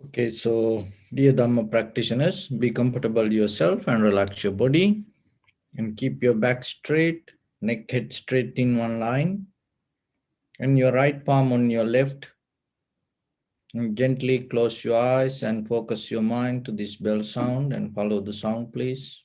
Okay, so dear Dhamma practitioners, be comfortable yourself and relax your body and keep your back straight, neck head straight in one line, and your right palm on your left. And gently close your eyes and focus your mind to this bell sound and follow the sound, please.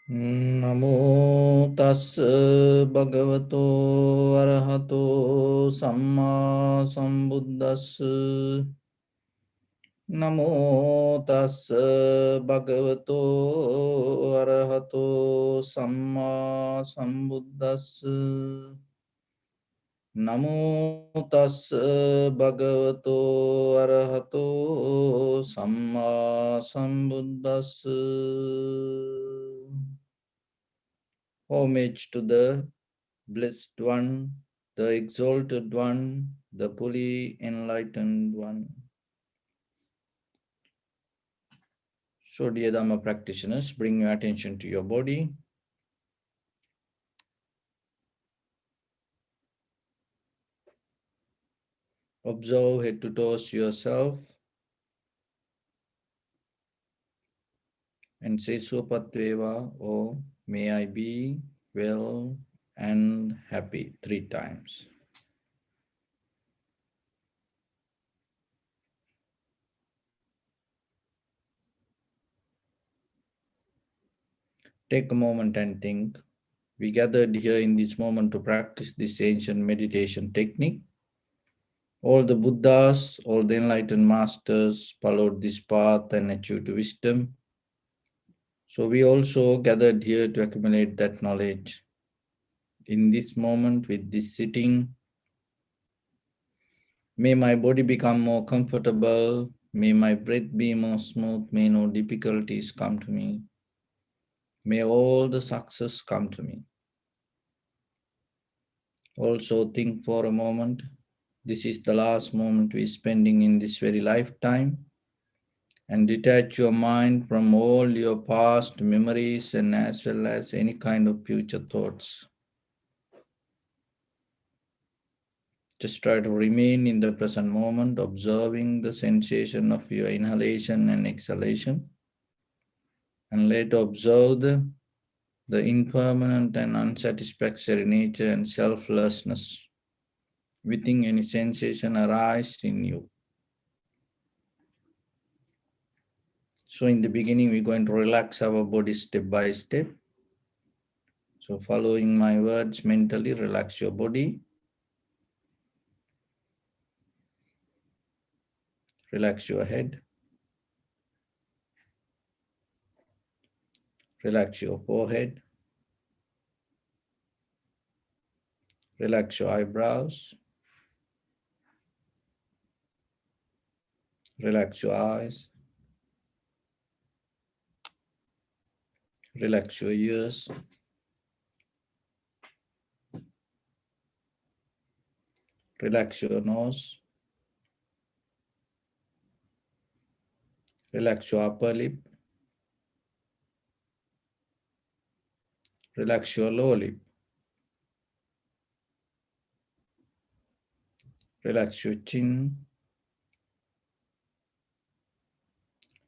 Namo tassa bhagavato arahato samma sambuddhassa. Namo tassa bhagavato arahato samma sambuddhassa. Namo tassa bhagavato arahato samma sambuddhassa. Homage to the Blessed One, the Exalted One, the fully enlightened One. So, dear Dhamma practitioners, bring your attention to your body. Observe head to toes yourself and say Supatveva, or may I be well and happy 3 times. Take a moment and think. We gathered here in this moment to practice this ancient meditation technique. All the Buddhas, all the enlightened masters followed this path and achieved wisdom. So we also gathered here to accumulate that knowledge. In this moment, with this sitting, may my body become more comfortable. May my breath be more smooth. May no difficulties come to me. May all the success come to me. Also think for a moment. This is the last moment we're spending in this very lifetime. And detach your mind from all your past memories and as well as any kind of future thoughts. Just try to remain in the present moment, observing the sensation of your inhalation and exhalation. And later observe the impermanent and unsatisfactory nature and selflessness within any sensation arise in you. So in the beginning, we're going to relax our body step by step. So following my words mentally, relax your body. Relax your head. Relax your forehead. Relax your eyebrows. Relax your eyes. Relax your ears. Relax your nose. Relax your upper lip. Relax your lower lip. Relax your chin.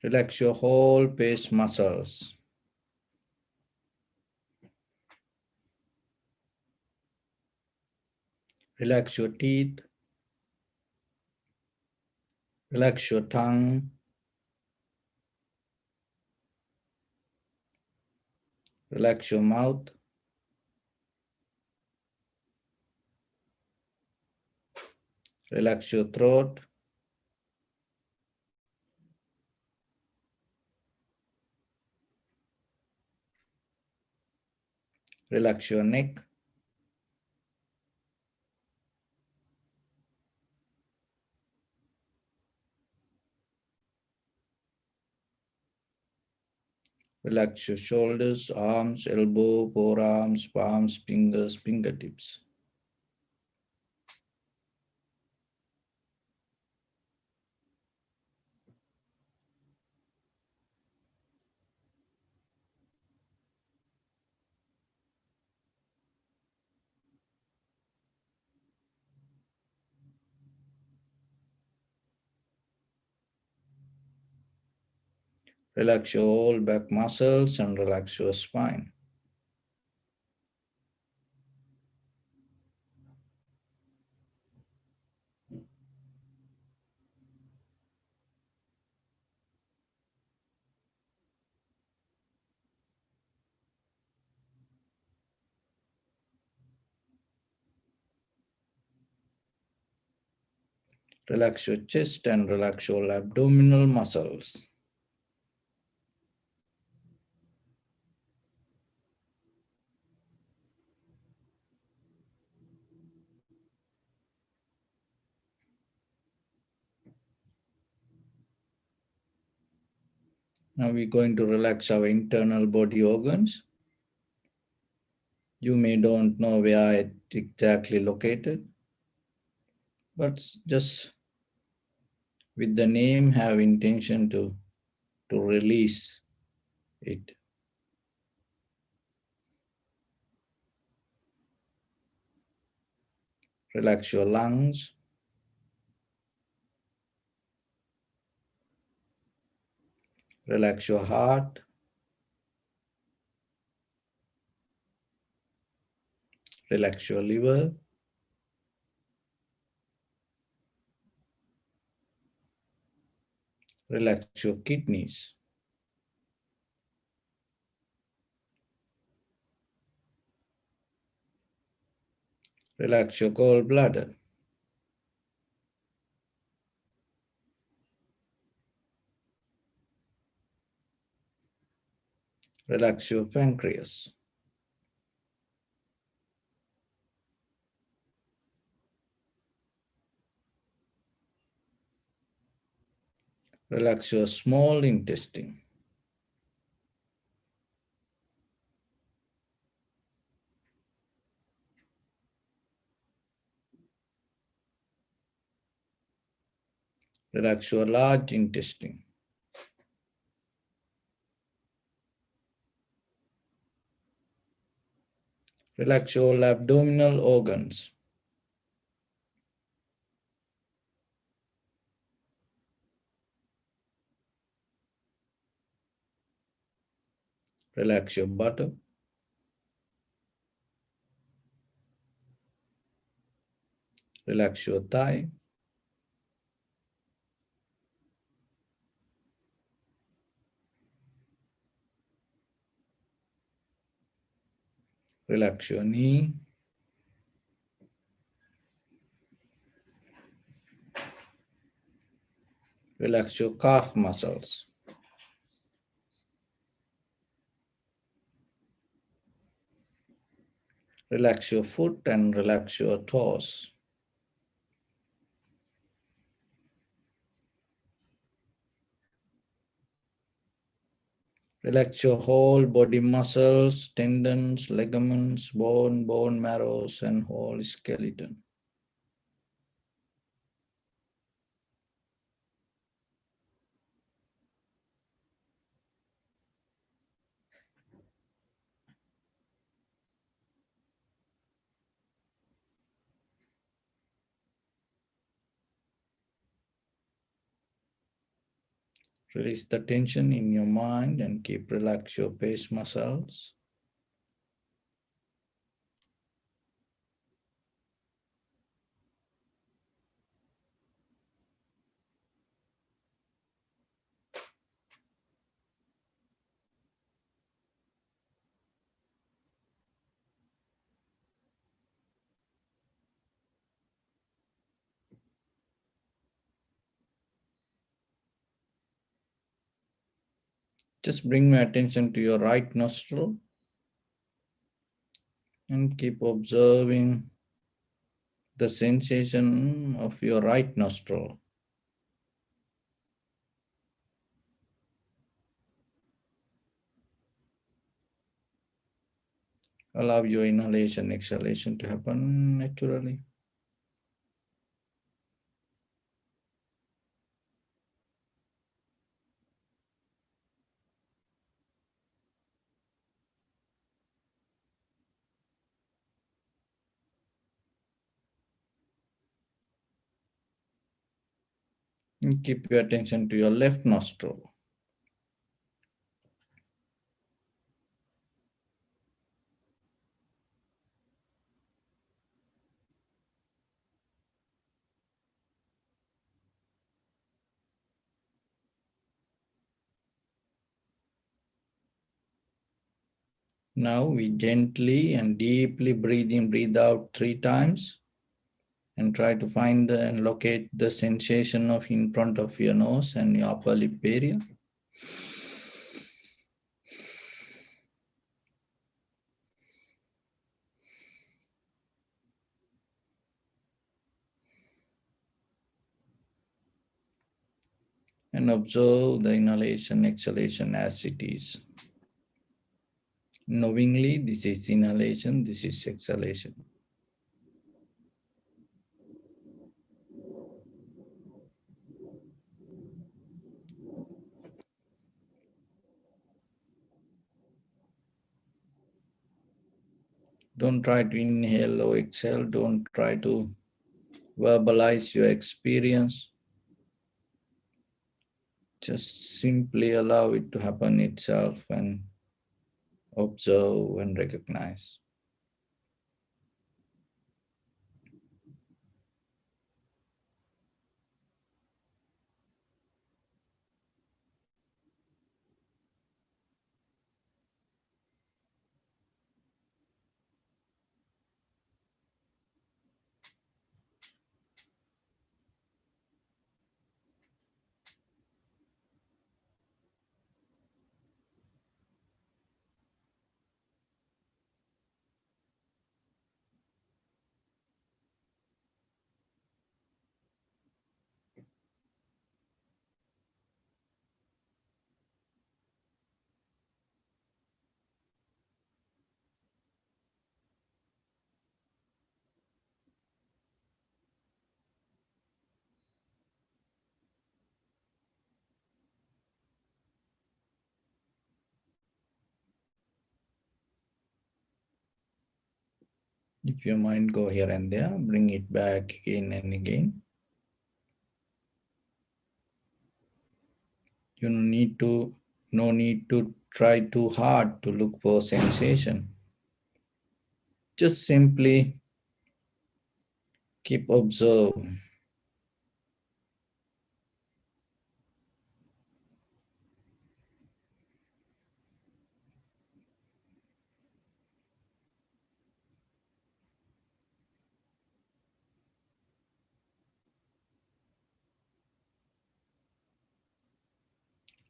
Relax your whole face muscles. Relax your teeth. Relax your tongue. Relax your mouth. Relax your throat. Relax your neck. Relax your shoulders, arms, elbow, forearms, palms, fingers, fingertips. Relax your whole back muscles and relax your spine. Relax your chest and relax your abdominal muscles. Now we're going to relax our internal body organs. You may don't know where it exactly located, but just with the name have intention to release it. Relax your lungs. Relax your heart. Relax your liver. Relax your kidneys. Relax your gallbladder. Relax your pancreas. Relax your small intestine. Relax your large intestine. Relax your abdominal organs. Relax your buttock. Relax your thigh. Relax your knee. Relax your calf muscles. Relax your foot and relax your toes. Relax your whole body muscles, tendons, ligaments, bone marrows, and whole skeleton. Release the tension in your mind and keep relax your face muscles. Just bring my attention to your right nostril and keep observing the sensation of your right nostril. Allow your inhalation, exhalation to happen naturally. And keep your attention to your left nostril. Now we gently and deeply breathe in, breathe out 3 times, and try to find and locate the sensation of in front of your nose and your upper lip area. And observe the inhalation, exhalation as it is. Knowingly, this is inhalation, this is exhalation. Don't try to inhale or exhale. Don't try to verbalize your experience. Just simply allow it to happen itself and observe and recognize. If your mind go here and there, bring it back again and again. You no need to try too hard to look for sensation. Just simply keep observe.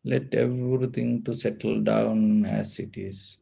Let everything to settle down as it is.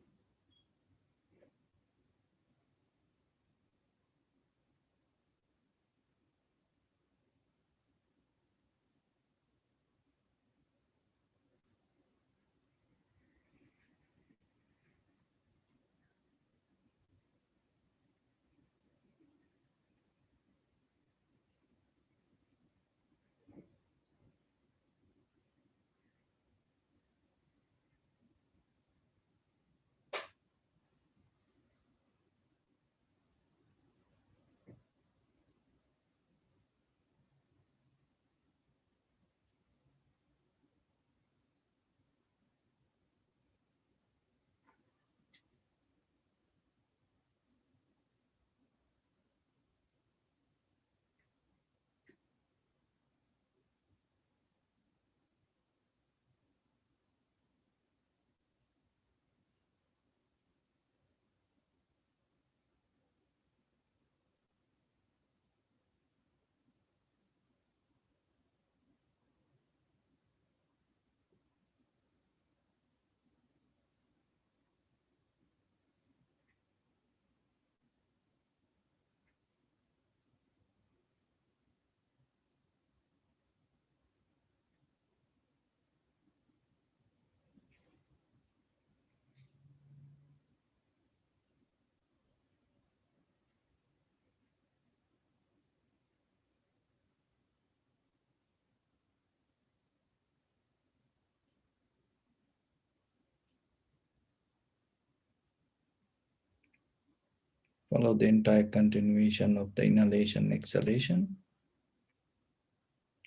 Follow the entire continuation of the inhalation, exhalation,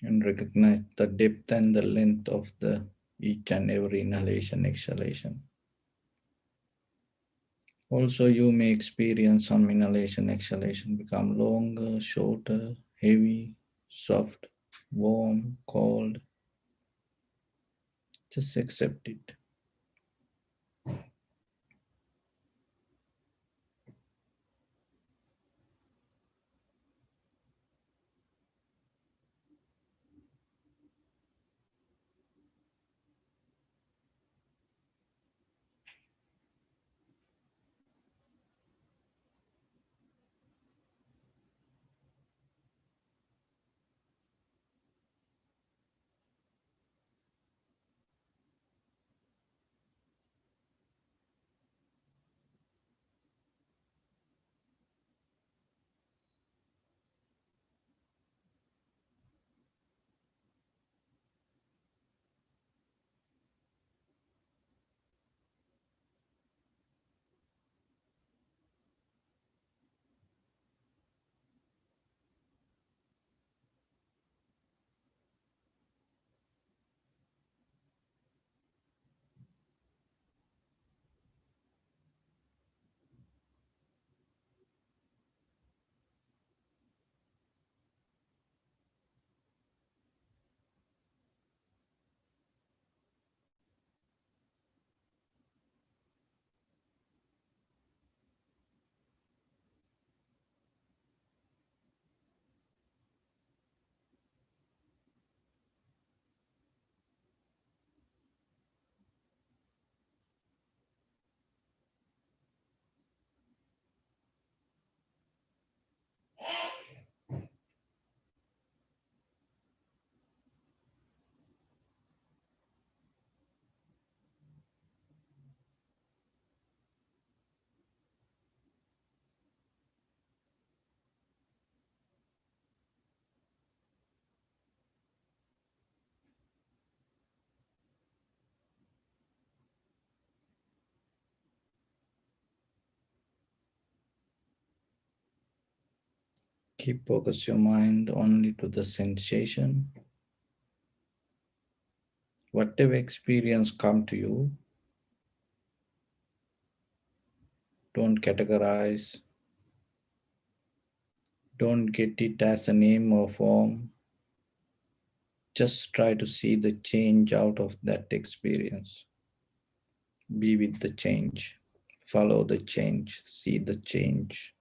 and recognize the depth and the length of the each and every inhalation, exhalation. Also, you may experience some inhalation, exhalation become longer, shorter, heavy, soft, warm, cold. Just accept it. Keep focus your mind only to the sensation. Whatever experience come to you, don't categorize, don't get it as a name or form. Just try to see the change out of that experience. Be with the change. Follow the change. See the change.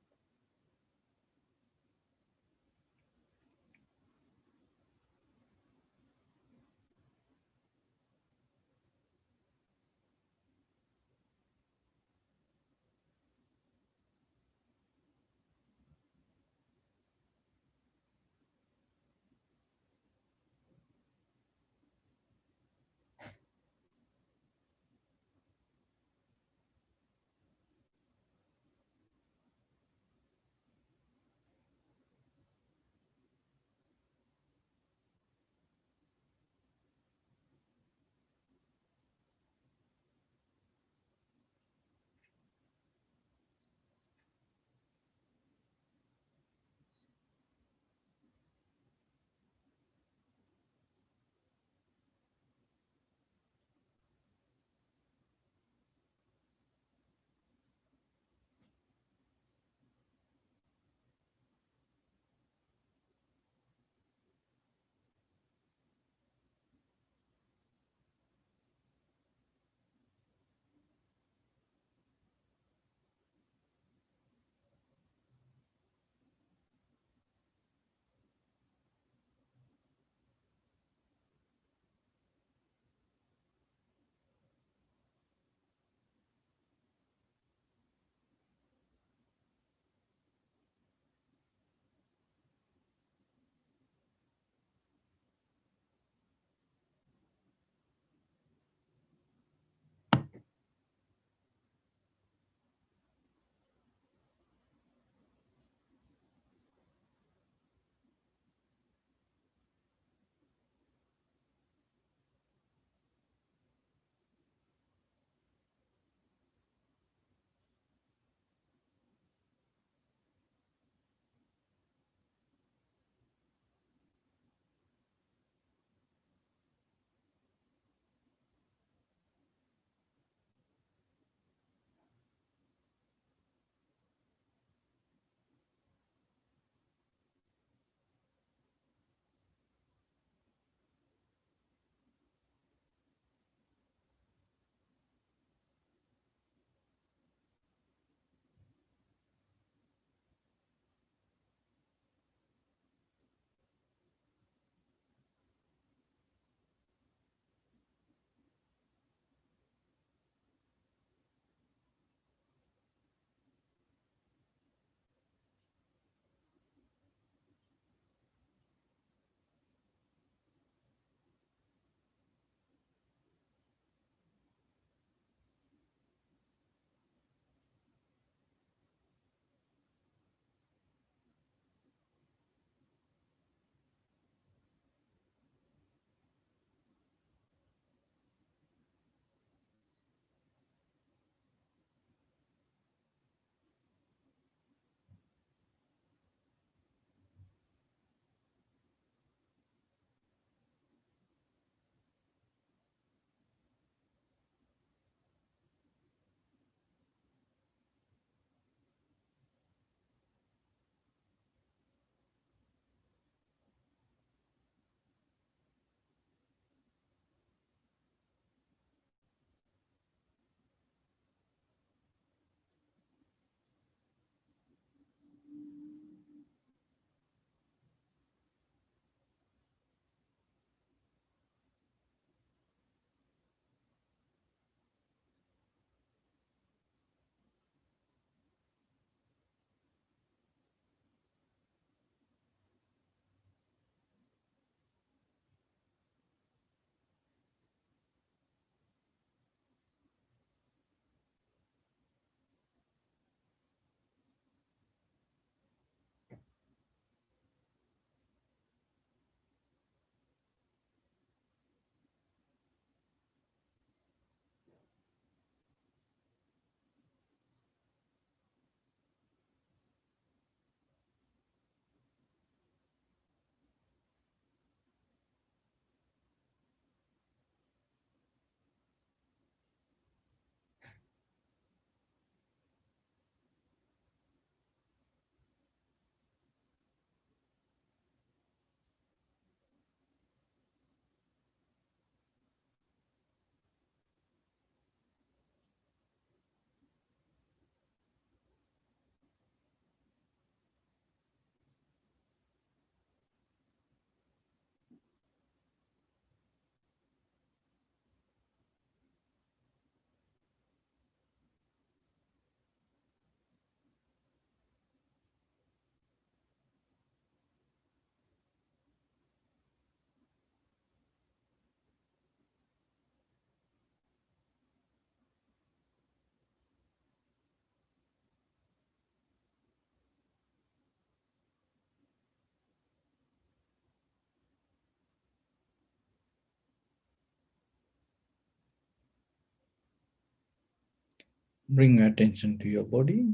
Bring attention to your body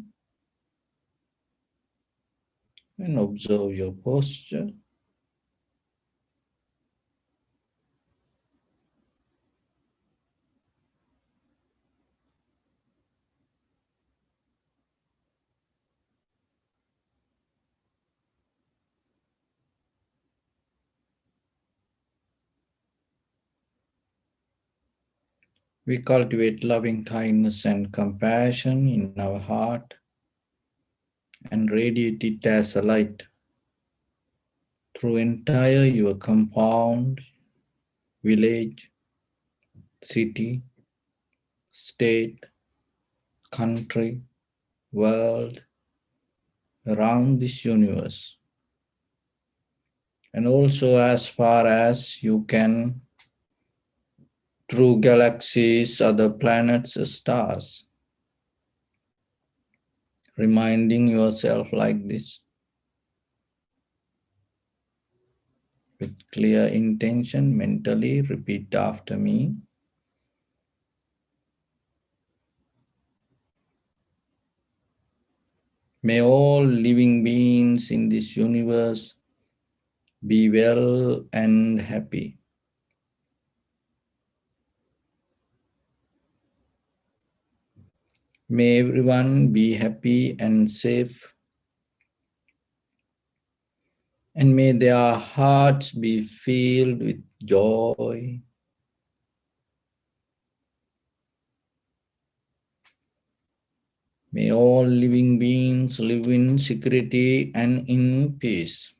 and observe your posture. We cultivate loving kindness and compassion in our heart and radiate it as a light through entire your compound, village, city, state, country, world, around this universe, and also as far as you can through galaxies, other planets, stars, reminding yourself like this with clear intention. Mentally repeat after me. May all living beings in this universe be well and happy. May everyone be happy and safe, and may their hearts be filled with joy. May all living beings live in security and in peace.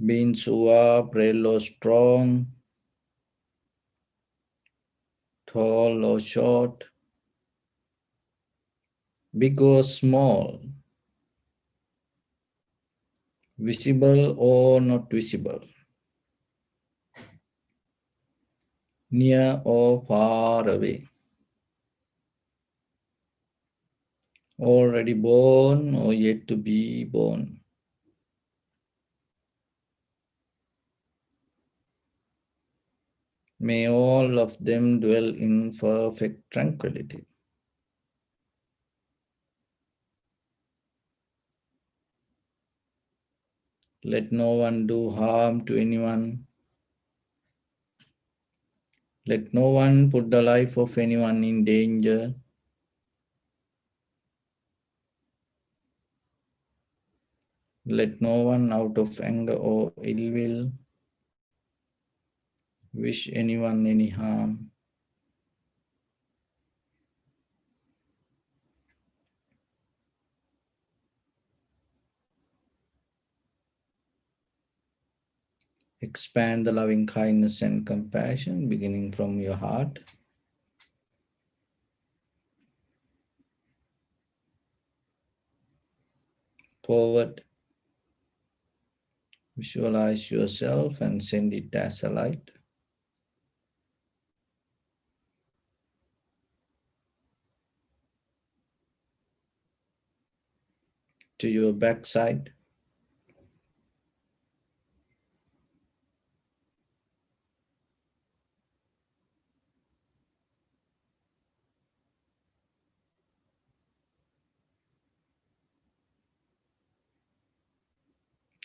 Beings who are frail or strong, tall or short, big or small, visible or not visible, near or far away, already born or yet to be born. May all of them dwell in perfect tranquility. Let no one do harm to anyone. Let no one put the life of anyone in danger. Let no one out of anger or ill will wish anyone any harm. Expand the loving kindness and compassion beginning from your heart. Forward, visualize yourself and send it as a light to your backside,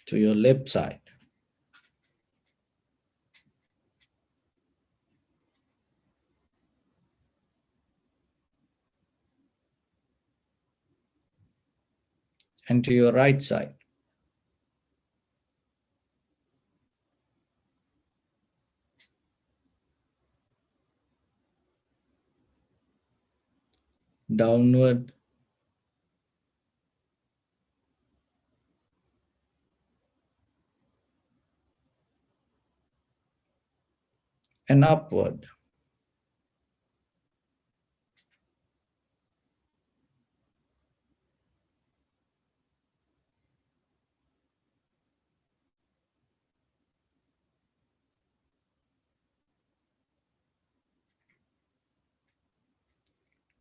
to your left side, and to your right side. Downward and upward.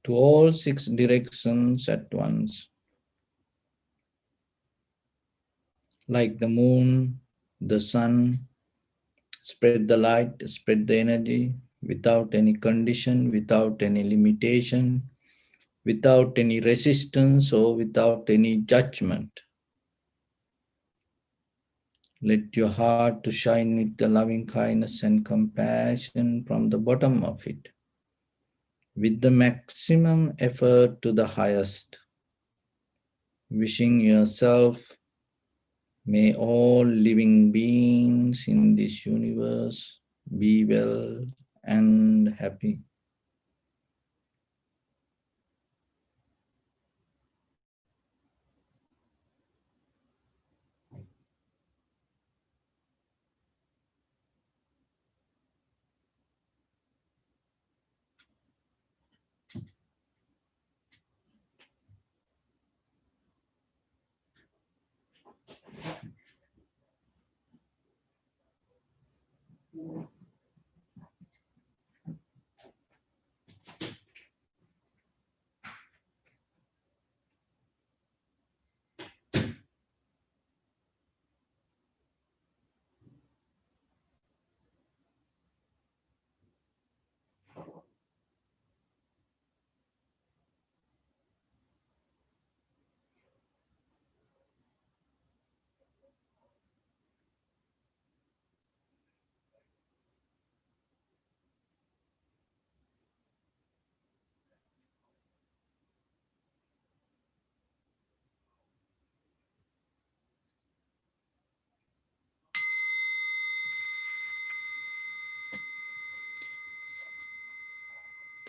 To all 6 directions at once, like the moon, the sun, Spread the light, spread the energy without any condition, without any limitation, without any resistance or without any judgment. Let your heart to shine with the loving kindness and compassion from the bottom of it, with the maximum effort to the highest. Wishing yourself, may all living beings in this universe be well and happy.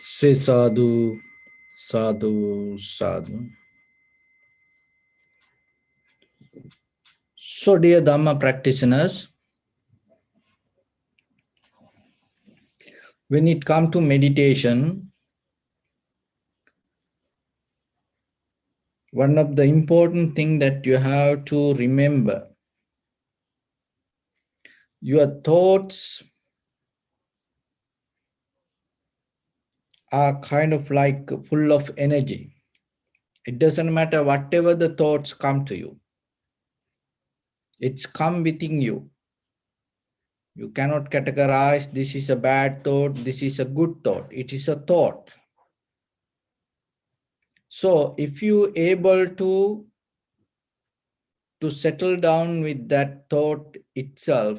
Say sadhu, sadhu, sadhu. So, dear Dhamma practitioners, when it comes to meditation, one of the important things that you have to remember, your thoughts are kind of like full of energy. It doesn't matter whatever the thoughts come to you. It's come within you. You cannot categorize this is a bad thought, this is a good thought. It is a thought. So if you able to settle down with that thought itself,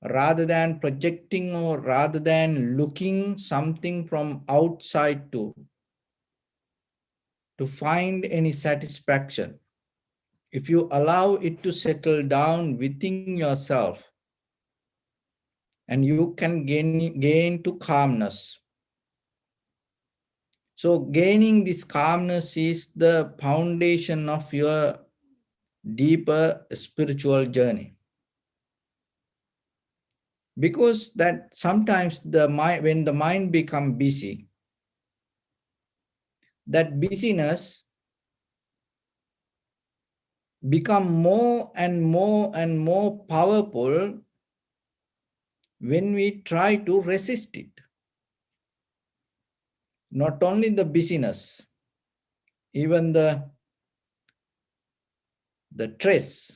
rather than projecting or rather than looking something from outside to find any satisfaction, if you allow it to settle down within yourself, and you can gain to calmness. So gaining this calmness is the foundation of your deeper spiritual journey. Because that sometimes the mind, when the mind becomes busy, that busyness become more and more and more powerful when we try to resist it. Not only the busyness, even the stress,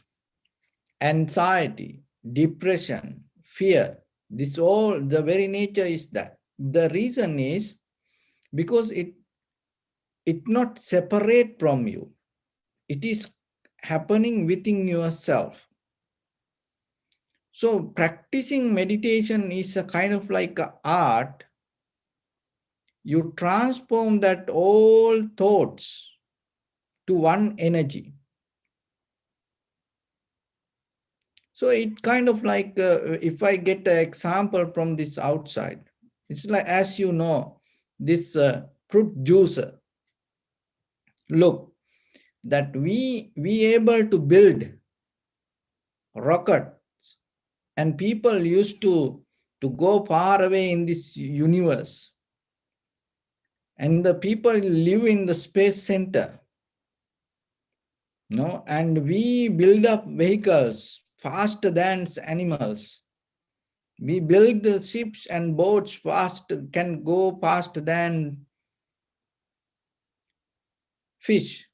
anxiety, depression, fear, this all, the very nature is that. The reason is because it not separate from you. It is happening within yourself. So practicing meditation is a kind of like an art. You transform that all thoughts to one energy. So it kind of like, if I get an example from this outside, it's like, as you know, this fruit juicer. Look, that we able to build rockets, and people used to go far away in this universe, and the people live in the space center, no, and we build up vehicles faster than animals. We build the ships and boats fast, can go faster than fish.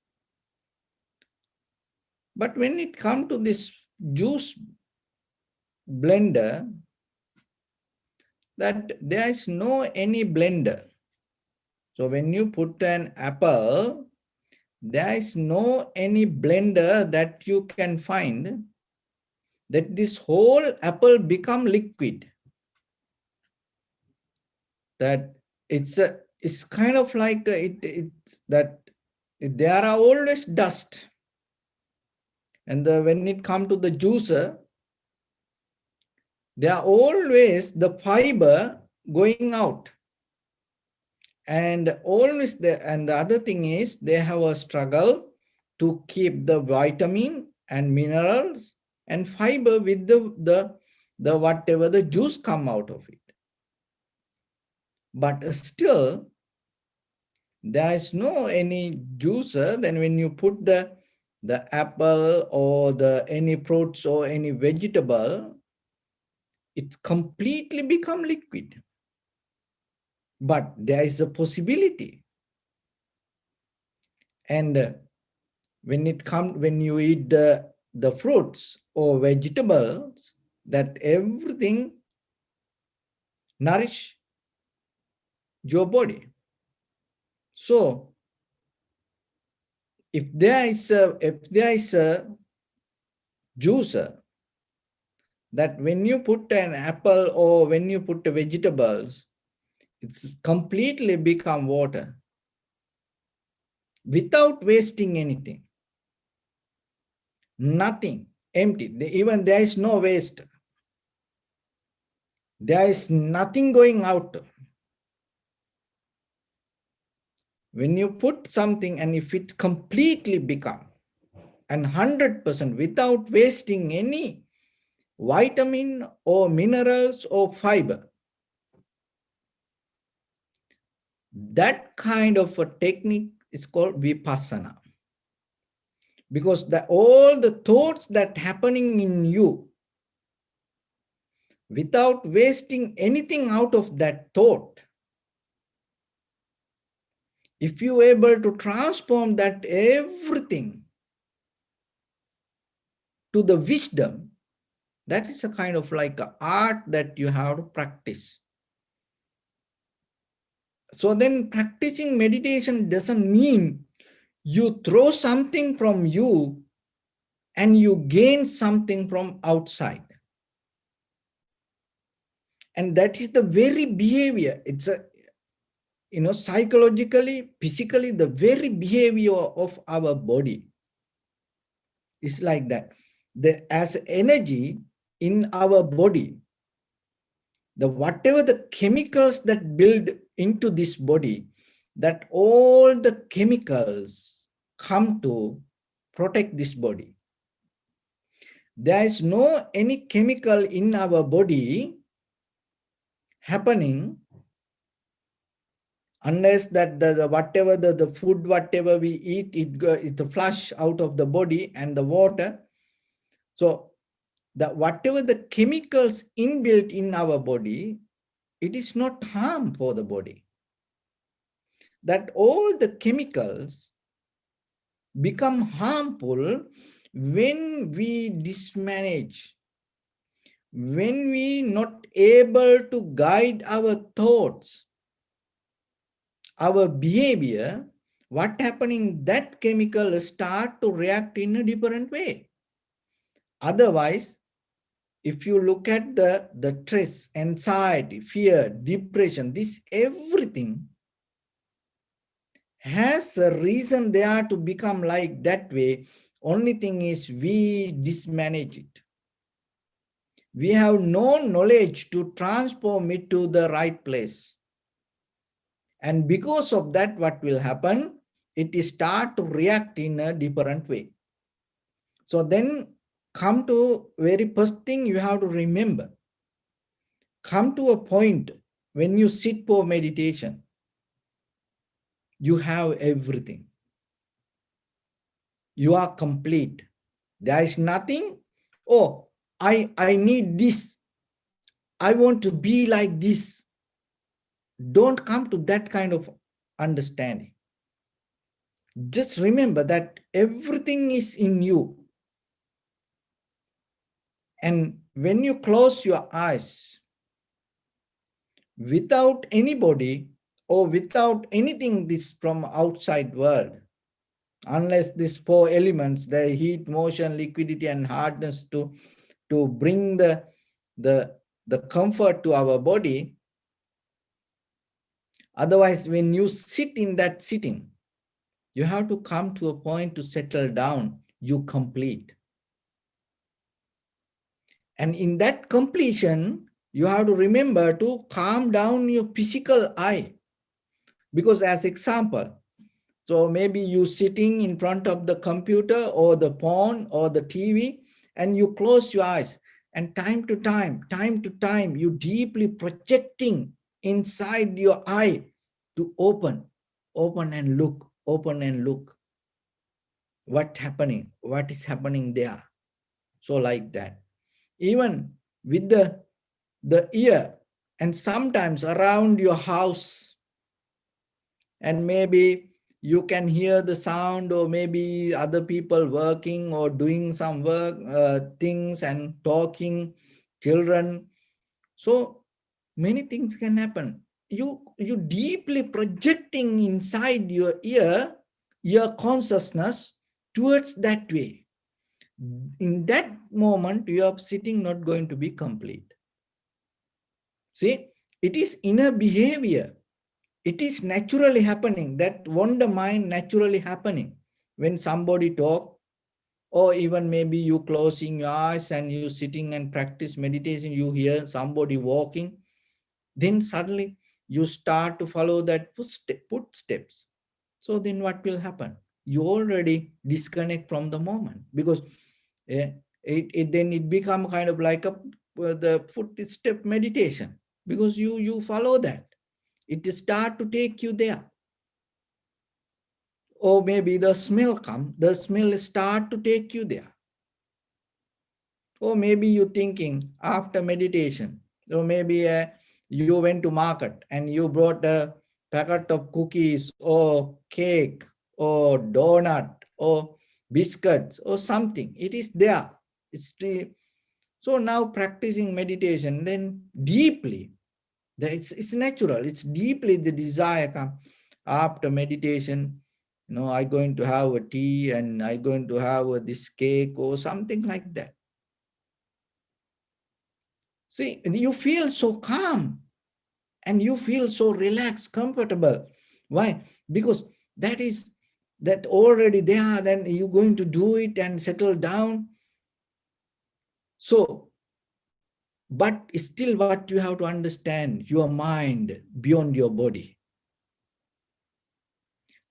But when it comes to this juice blender, that there is no any blender. So when you put an apple, there is no any blender that you can find that this whole apple become liquid. That it's kind of like it's that there are always dust, and when it come to the juicer, there are always the fiber going out, and always the other thing is they have a struggle to keep the vitamin and minerals and fiber with the whatever the juice come out of it. But still there is no any juicer. Then when you put the apple or the any fruits or any vegetable, it completely become liquid. But there is a possibility. And when you eat the fruits or vegetables, that everything nourish your body. So if there is a juicer, that when you put an apple or when you put the vegetables, it's completely become water without wasting anything. Nothing, empty. Even there is no waste. There is nothing going out. When you put something and if it completely become and 100% without wasting any vitamin or minerals or fiber, that kind of a technique is called vipassana. Because all the thoughts that happening in you, without wasting anything out of that thought, if you are able to transform that everything to the wisdom, that is a kind of like an art that you have to practice. So then practicing meditation doesn't mean you throw something from you and you gain something from outside. And that is the very behavior. It's a, psychologically, physically, the very behavior of our body is like that. As energy in our body, whatever the chemicals that build into this body, that all the chemicals come to protect this body. There is no any chemical in our body happening unless that whatever the food, whatever we eat, it flush out of the body, and the water. So whatever the chemicals inbuilt in our body, it is not harm for the body. That all the chemicals become harmful when we mismanage, when we not able to guide our thoughts, our behavior. What happening, that chemical start to react in a different way. Otherwise, if you look at the stress, anxiety, fear, depression, this everything has a reason they are to become like that way. Only thing is we mismanage it. We have no knowledge to transform it to the right place. And because of that, what will happen? It is start to react in a different way. So then come to very first thing you have to remember. Come to a point when you sit for meditation, you have everything. You are complete. There is nothing, oh, I need this. I want to be like this. Don't come to that kind of understanding. Just remember that everything is in you. And when you close your eyes, without anybody or without anything this from outside world, unless these four elements, the heat, motion, liquidity, and hardness, to bring the comfort to our body. Otherwise, when you sit in that sitting, you have to come to a point to settle down, you complete. And in that completion, you have to remember to calm down your physical eye. Because as example, so maybe you sitting in front of the computer or the phone or the TV, and you close your eyes, and time to time, you deeply projecting inside your eye to open and look, open and look. What is happening there? So like that. Even with the ear, and sometimes around your house, and maybe you can hear the sound, or maybe other people working or doing some work things and talking, children. So many things can happen. You deeply projecting inside your ear your consciousness towards that way. In that moment, your sitting not going to be complete. See, it is inner behavior. It is naturally happening, that wonder mind naturally happening. When somebody talk, or even maybe you closing your eyes and you sitting and practice meditation, you hear somebody walking, then suddenly you start to follow that footsteps. So then what will happen? You already disconnect from the moment, because then it become kind of like the footstep meditation, because you follow that. It start to take you there. Or maybe the smell come, the smell start to take you there. Or maybe you thinking after meditation, or maybe you went to market and you brought a packet of cookies or cake or donut or biscuits or something. It is there. It's so now practicing meditation, then deeply, it's natural. It's deeply the desire come after meditation. I'm going to have a tea and I'm going to have this cake or something like that. See, you feel so calm and you feel so relaxed, comfortable. Why? Because that already there, then you're going to do it and settle down. So, but still what you have to understand, your mind beyond your body.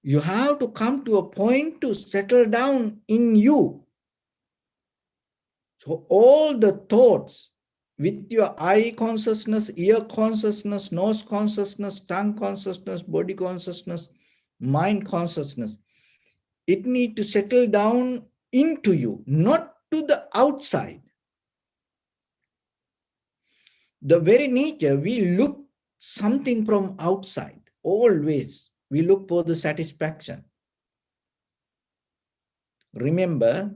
You have to come to a point to settle down in you. So all the thoughts with your eye consciousness, ear consciousness, nose consciousness, tongue consciousness, body consciousness, mind consciousness, it need to settle down into you, not to the outside. The very nature, we look something from outside. Always, we look for the satisfaction. Remember,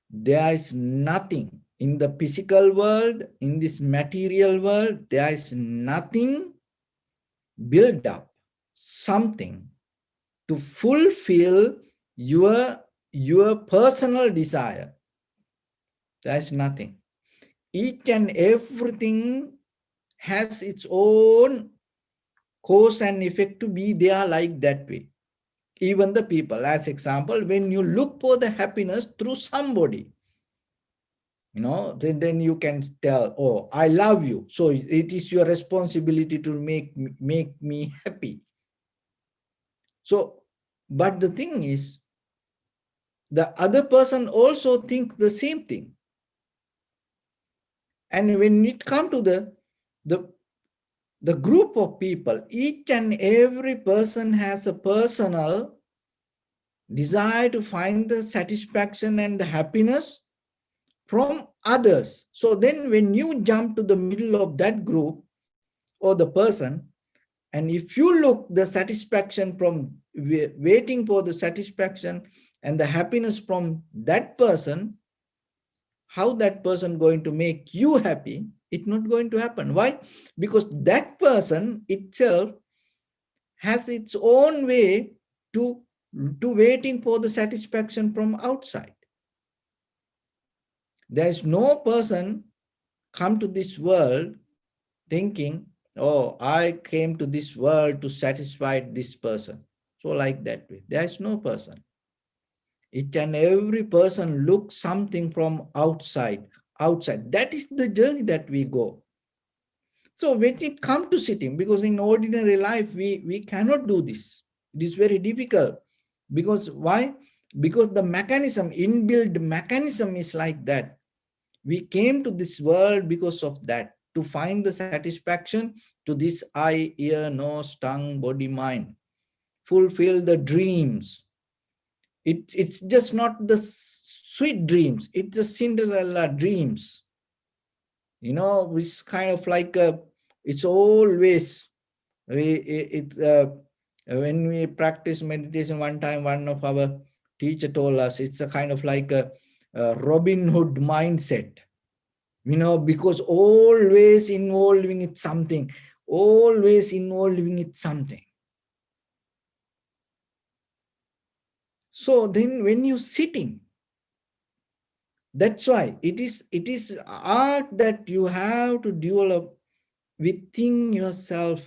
there is nothing in the physical world, in this material world, there is nothing build up, something to fulfill your personal desire. There is nothing. Each and everything has its own cause and effect to be there like that way. Even the people, as example, when you look for the happiness through somebody, then you can tell, oh, I love you. So it is your responsibility to make me happy. So, but the thing is, the other person also thinks the same thing. And when it comes to the group of people, each and every person has a personal desire to find the satisfaction and the happiness from others. So then when you jump to the middle of that group or the person, and if you look the satisfaction from waiting for the satisfaction and the happiness from that person, how that person going to make you happy, it's not going to happen. Why? Because that person itself has its own way to waiting for the satisfaction from outside. There is no person come to this world thinking, oh, I came to this world to satisfy this person. So like that way, there is no person. Each and every person looks something from outside. Outside. That is the journey that we go. So when it comes to sitting, because in ordinary life, we cannot do this. It is very difficult. Because why? Because the mechanism, inbuilt mechanism is like that. We came to this world because of that, to find the satisfaction to this eye, ear, nose, tongue, body, mind. Fulfill the dreams. It's just not the sweet dreams, it's the Cinderella dreams. It's kind of like it's always when we practice meditation one time, one of our teacher told us it's a kind of like a Robin Hood mindset, because always involving it something, always involving it something. So then when you're sitting, that's why it is art that you have to develop within yourself,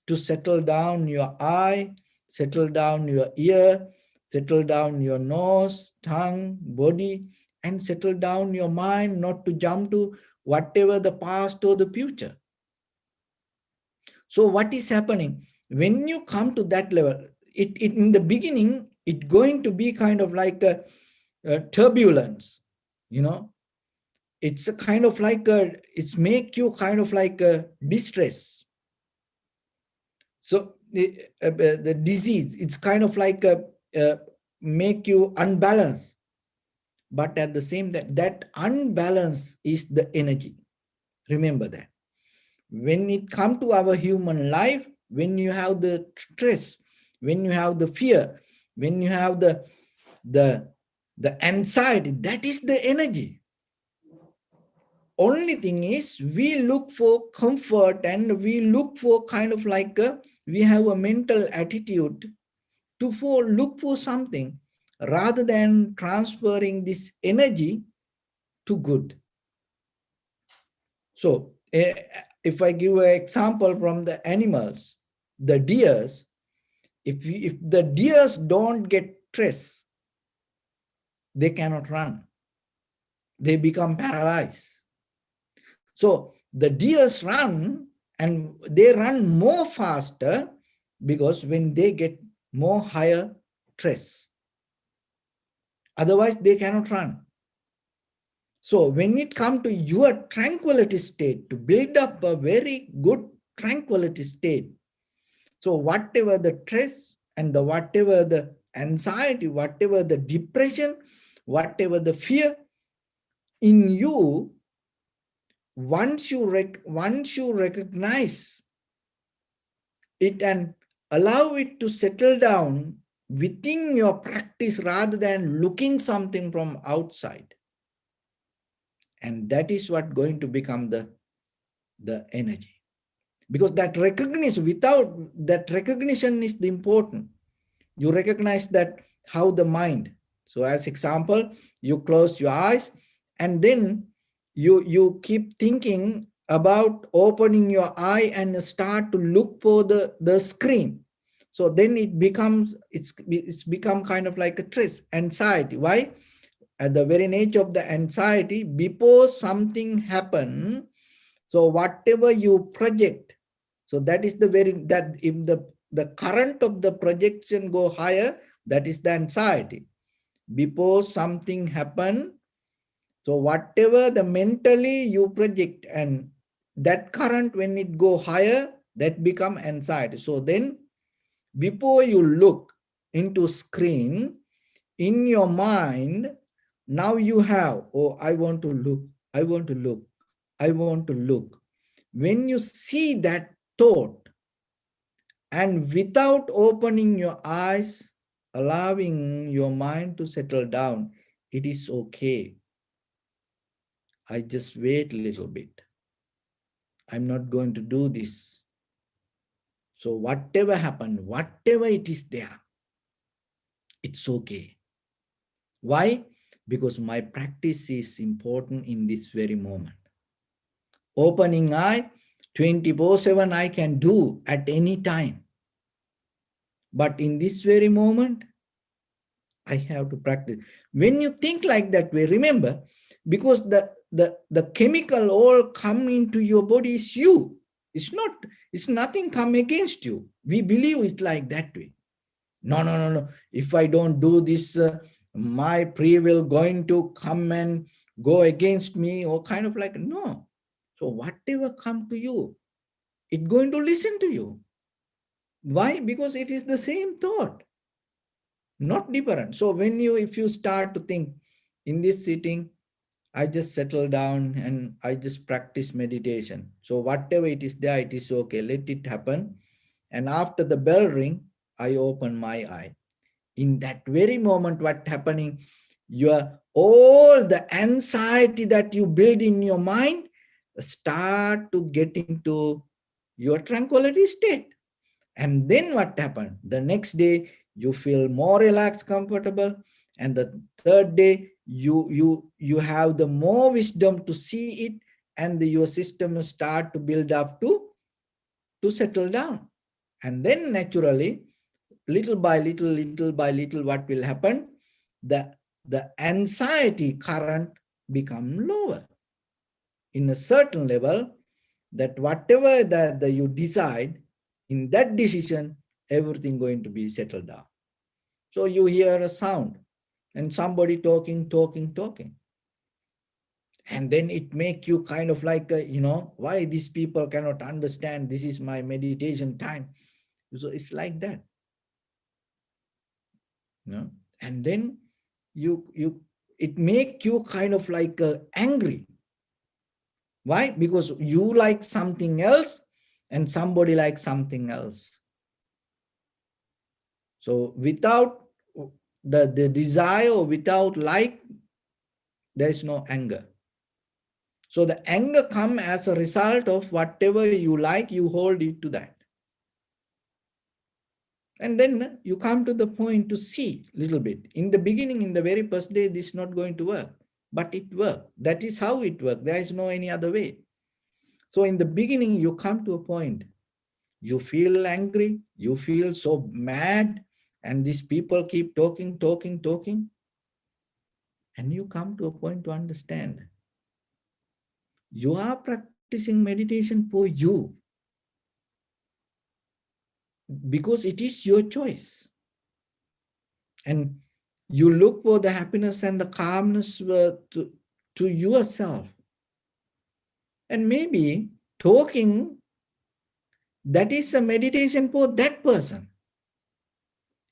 to settle down your eye, settle down your ear, settle down your nose, tongue, body, and settle down your mind, not to jump to whatever the past or the future. So what is happening? When you come to that level, it in the beginning, it's going to be kind of like a turbulence, you know. It's a kind of like it's make you kind of like a distress. So the disease, it's kind of like make you unbalanced. But at the same time, that unbalance is the energy. Remember that. When it comes to our human life, when you have the stress, when you have the fear, when you have the anxiety, that is the energy. Only thing is, we look for comfort, and we look for kind of like we have a mental attitude to look for something, rather than transferring this energy to good. So if I give an example from the animals, the deers, if the deers don't get stress, they cannot run. They become paralyzed. So the deers run, and they run more faster, because when they get more higher stress. Otherwise, they cannot run. So when it comes to your tranquility state, to build up a very good tranquility state, so whatever the stress and whatever the anxiety, whatever the depression, whatever the fear in you, once you recognize it and allow it to settle down within your practice, rather than looking something from outside, and that is what going to become the energy. Because that recognition, without that recognition is the important. You recognize that how the mind. So as example, you close your eyes, and then you keep thinking about opening your eye and start to look for the screen. So then it's become kind of like a stress, anxiety. Why? At the very nature of the anxiety, before something happen, so whatever you project, so that is the very, that if the current of the projection go higher, that is the anxiety. Before something happen, so whatever the mentally you project, and that current when it go higher, that become anxiety. So then before you look into screen, in your mind, now you have, oh, I want to look, I want to look, I want to look. When you see that thought, and without opening your eyes, allowing your mind to settle down, it is okay. I just wait a little bit. I'm not going to do this. So whatever happened, whatever it is there, it's okay. Why? Because my practice is important in this very moment. Opening eye, 24/7 I can do at any time. But in this very moment, I have to practice. When you think like that way, remember, because the chemical all come into your body is you. It's not, it's nothing come against you. We believe it like that way. No, no, no, no. If I don't do this, my free will going to come and go against me, or kind of like, no. So whatever come to you, it's going to listen to you. Why? Because it is the same thought, not different. So when you, if you start to think in this sitting, I just settle down and I just practice meditation. So whatever it is there, it is okay. Let it happen. And after the bell ring, I open my eye. In that very moment, what happening? Your all the anxiety that you build in your mind start to get into your tranquility state. And then what happened? The next day, you feel more relaxed, comfortable. And the third day, you have the more wisdom to see it, and your system will start to build up to settle down. And then naturally, little by little, what will happen? The, the anxiety current become lower. In a certain level, that whatever that you decide, in that decision, everything going to be settled down. So you hear a sound and somebody talking. And then it make you kind of like, why these people cannot understand this is my meditation time. So it's like that. And then you it make you kind of like angry. Why? Because you like something else and somebody likes something else. So without the desire, without like, there is no anger. So the anger comes as a result of whatever you like, you hold it to that. And then you come to the point to see a little bit. In the beginning, in the very first day, this is not going to work, but it worked. That is how it worked. There is no any other way. So in the beginning, you come to a point, you feel angry, you feel so mad, and these people keep talking. And you come to a point to understand, you are practicing meditation for you, because it is your choice. And you look for the happiness and the calmness to yourself. And maybe talking, that is a meditation for that person.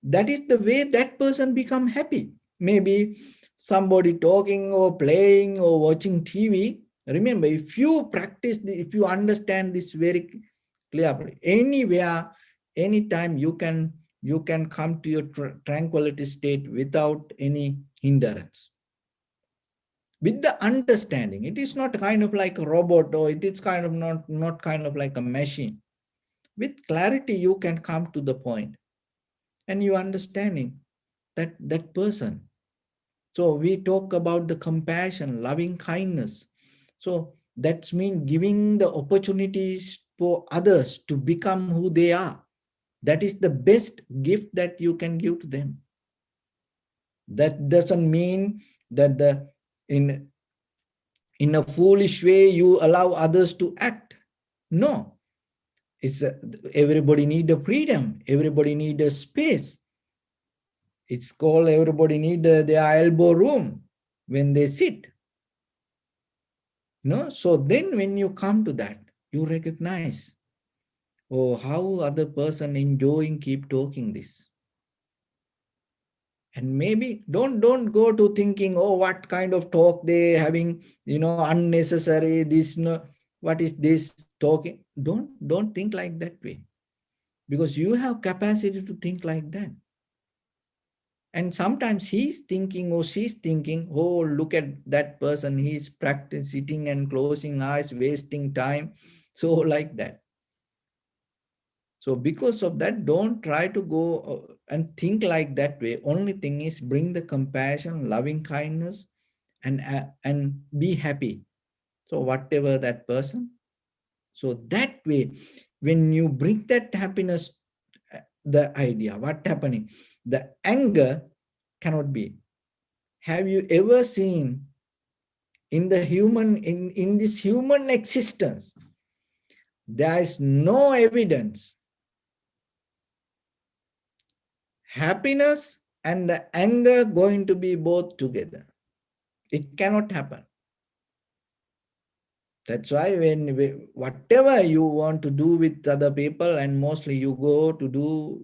That is the way that person become happy. Maybe somebody talking or playing or watching TV. Remember, if you practice, if you understand this very clearly, anywhere, anytime, you can come to your tranquility state without any hindrance. With the understanding, it is not kind of like a robot, or it is kind of not kind of like a machine. With clarity, you can come to the point, and you understanding that person. So we talk about the compassion, loving kindness. So that's mean giving the opportunities for others to become who they are. That is the best gift that you can give to them. That doesn't mean that in a foolish way you allow others to act. No, it's everybody need a freedom. Everybody need a space. It's called everybody need their elbow room when they sit. So then when you come to that, you recognize, oh, how other person enjoying keep talking this. And maybe don't go to thinking, oh, what kind of talk they having, unnecessary, this, no, what is this talking? Don't think like that way. Because you have capacity to think like that. And sometimes he's thinking or she's thinking, oh, look at that person, he's practicing sitting and closing eyes, wasting time. So like that. So because of that, don't try to go and think like that way. Only thing is bring the compassion, loving kindness, and be happy. So whatever that person. So that way, when you bring that happiness, the idea, what happening? The anger cannot be. Have you ever seen in the human, in this human existence, there is no evidence happiness and the anger going to be both together. It cannot happen. That's why whatever you want to do with other people, and mostly you go to do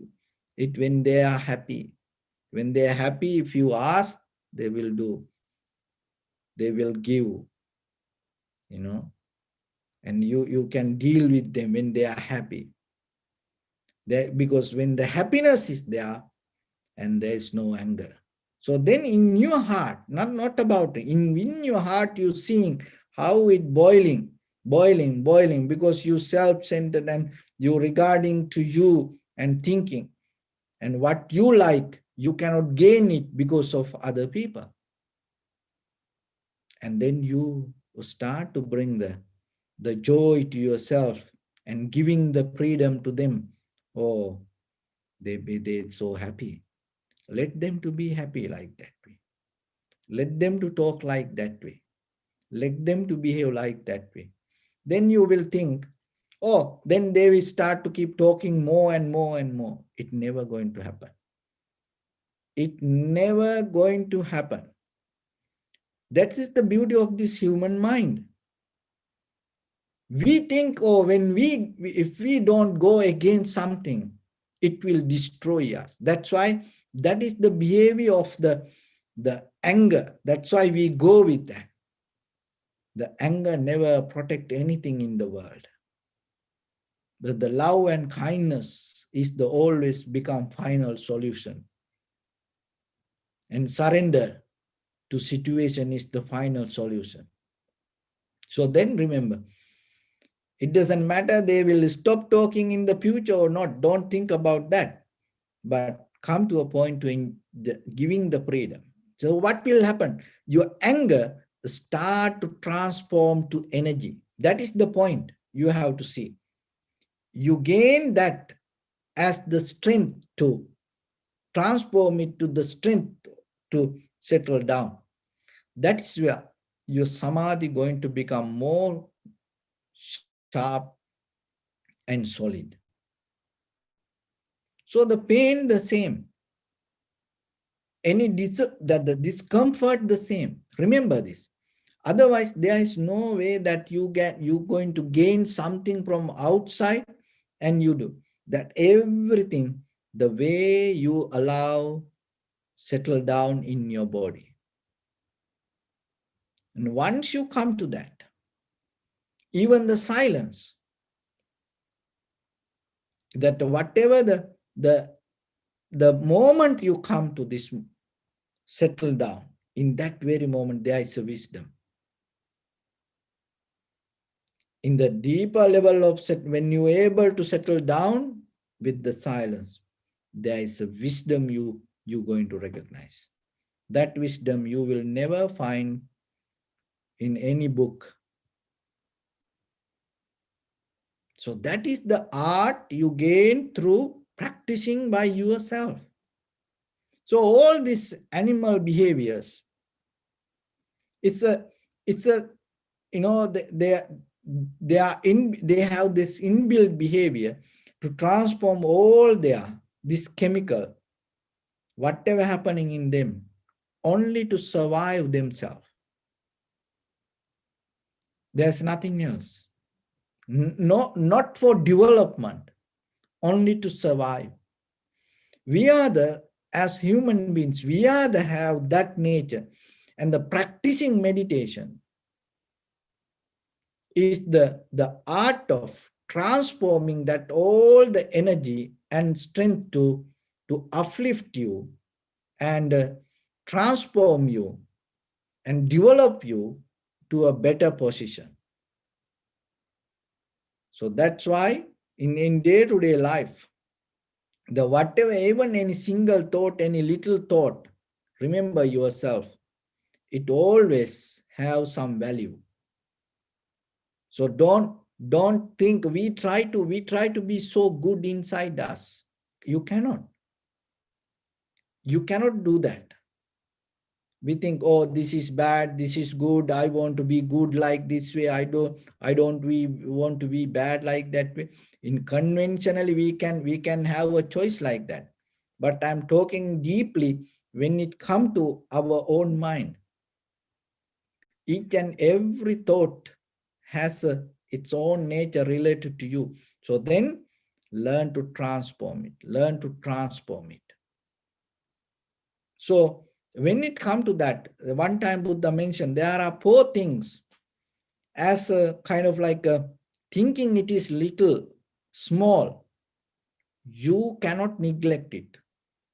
it when they are happy. When they are happy, if you ask, they will do. They will give, you know, and you can deal with them when they are happy. Because when the happiness is there and there is no anger. So then in your heart, not about it, in your heart you seeing how it boiling, because you self-centered and you regarding to you and thinking, and what you like, you cannot gain it because of other people. And then you start to bring the joy to yourself and giving the freedom to them. Oh, they're so happy. Let them to be happy like that way. Let them to talk like that way. Let them to behave like that way. Then you will think, oh, then they will start to keep talking more and more and more. It never going to happen. It never going to happen. That is the beauty of this human mind. We think, oh, if we don't go against something, it will destroy us. That's why that is the behavior of the anger. That's why we go with that. The anger never protect anything in the world. But the love and kindness is the always become final solution. And surrender to situation is the final solution. So then remember, it doesn't matter they will stop talking in the future or not. Don't think about that. But come to a point to giving the freedom. So what will happen? Your anger start to transform to energy. That is the point you have to see. You gain that as the strength to transform it to the strength to settle down. That's where your samadhi going to become more sharp and solid. So the pain the same, the discomfort the same. Remember this. Otherwise, there is no way that you're going to gain something from outside, and you do that. Everything, the way you allow settle down in your body. And once you come to that, even the silence, that whatever the moment you come to this settle down, in that very moment there is a wisdom. In the deeper level of when you're able to settle down with the silence, there is a wisdom you're going to recognize. That wisdom you will never find in any book. So that is the art you gain through practicing by yourself. So all these animal behaviors, it's a you know, they have this inbuilt behavior to transform all this chemical, whatever happening in them, only to survive themselves. There's nothing else. No, not for development, only to survive. We are as human beings, we are have that nature, and the practicing meditation is the art of transforming that all the energy and strength to uplift you and transform you and develop you to a better position. So that's why in day-to-day life, the whatever, even any single thought, any little thought, remember yourself, it always have some value. So don't think we try to be so good inside us. You cannot do that. We think, oh, this is bad, this is good, I want to be good like this way, I don't we want to be bad like that way. In conventionally we can have a choice like that, but I'm talking deeply when it come to our own mind. Each and every thought has its own nature related to you. So then learn to transform it. So when it comes to that, one time Buddha mentioned there are four things as a kind of like a thinking it is little, small, you cannot neglect it.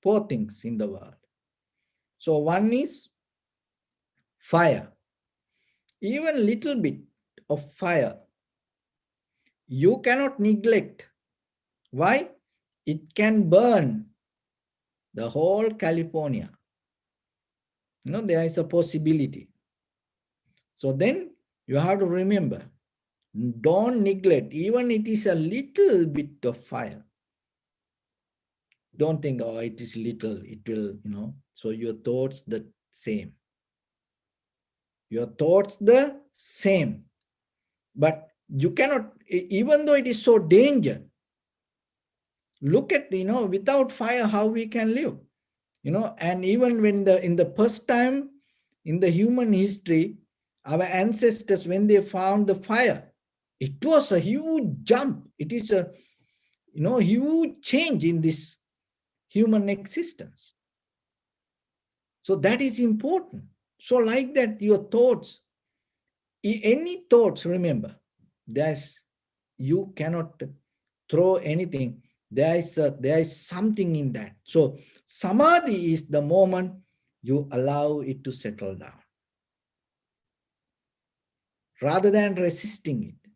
Four things in the world. So one is fire. Even little bit of fire, you cannot neglect. Why? It can burn the whole California. There is a possibility. So then you have to remember, don't neglect, even it is a little bit of fire. Don't think, oh, it is little, it will, so your thoughts the same. Your thoughts the same. But you cannot, even though it is so danger, look at, without fire, how we can live. And even when in the first time in the human history, our ancestors, when they found the fire, it was a huge jump. It is a, huge change in this human existence. So that is important. So like that, your thoughts, any thoughts, remember, you cannot throw anything. There is something in that. So samadhi is the moment you allow it to settle down rather than resisting it.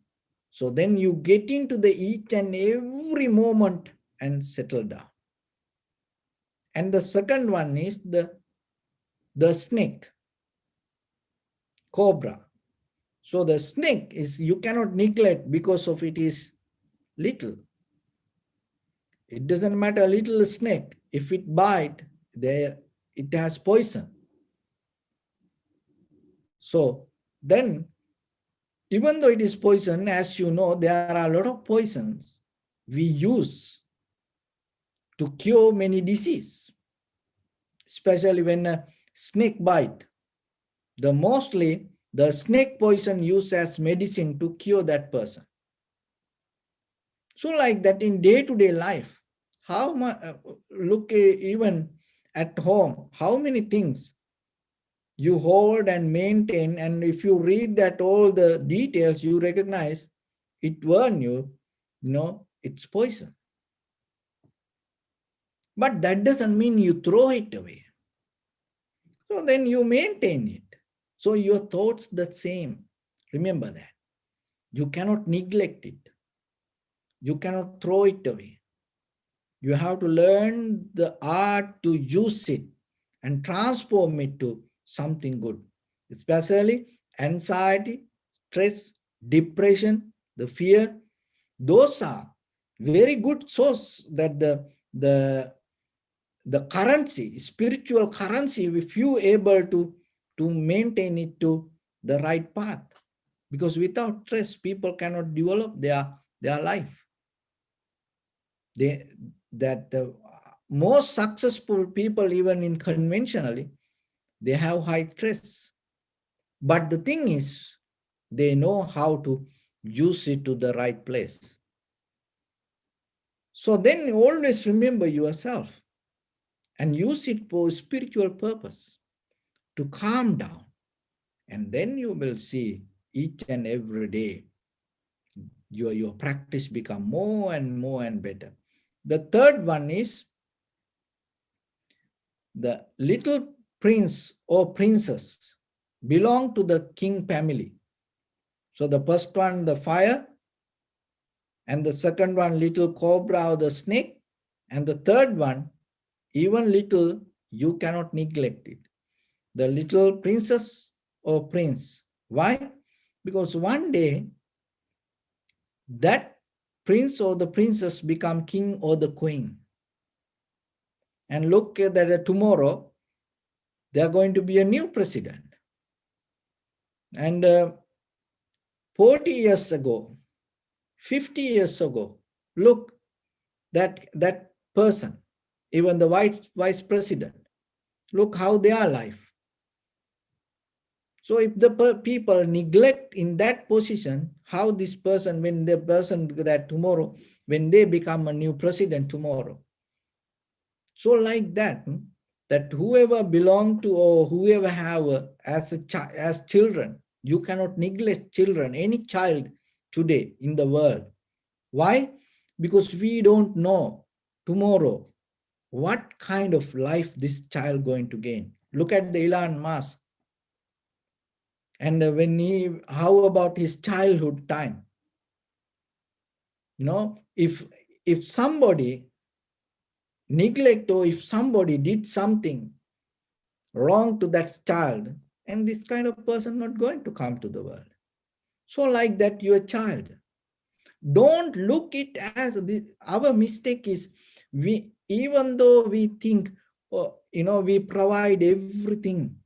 So then you get into the each and every moment and settle down. And the second one is the snake, cobra. So the snake is, you cannot neglect because of it is little. It doesn't matter, little snake, if it bite, it has poison. So then, even though it is poison, as you know, there are a lot of poisons we use to cure many diseases, especially when a snake bite. Mostly the snake poison used as medicine to cure that person. So like that in day-to-day life, how much, look even at home, how many things you hold and maintain, and if you read that all the details, you recognize it warn you, it's poison. But that doesn't mean you throw it away. So then you maintain it. So your thoughts the same. Remember that. You cannot neglect it. You cannot throw it away. You have to learn the art to use it and transform it to something good, especially anxiety, stress, depression, the fear. Those are very good source that the currency, spiritual currency, if you able to maintain it to the right path. Because without stress, people cannot develop their life. The most successful people, even in conventionally, they have high stress. But the thing is, they know how to use it to the right place. So then always remember yourself and use it for spiritual purpose to calm down. And then you will see each and every day your practice become more and more and better. The third one is The little prince or princess belong to the king family. So the first one, the fire, and the second one, little cobra or the snake, and the third one, even little, you cannot neglect it. The little princess or prince. Why? Because one day that prince or the princess become king or the queen. And look at that tomorrow, they are going to be a new president. And 40 years ago, 50 years ago, look, that person, even the vice president, look how their life. So if the people neglect in that position, how this person, when the person that tomorrow, when they become a new president tomorrow. So like that, that whoever belong to or whoever have as children, you cannot neglect children, any child today in the world. Why? Because we don't know tomorrow what kind of life this child going to gain. Look at the Elon Musk. And how about his childhood time? If somebody neglect or if somebody did something wrong to that child, and this kind of person not going to come to the world. So like that, your child. Don't look it as our mistake is, we, even though we think, we provide everything,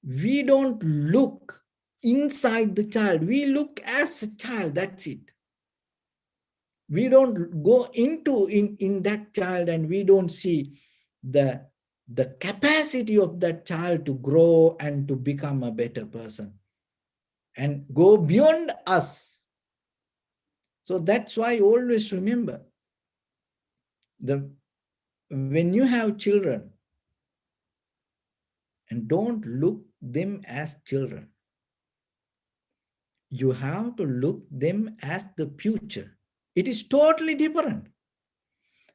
we don't look inside the child. We look as a child, that's it. We don't go into in that child, and we don't see the capacity of that child to grow and to become a better person and go beyond us. So that's why always remember, when you have children, and don't look them as children, you have to look them as the future. It is totally different.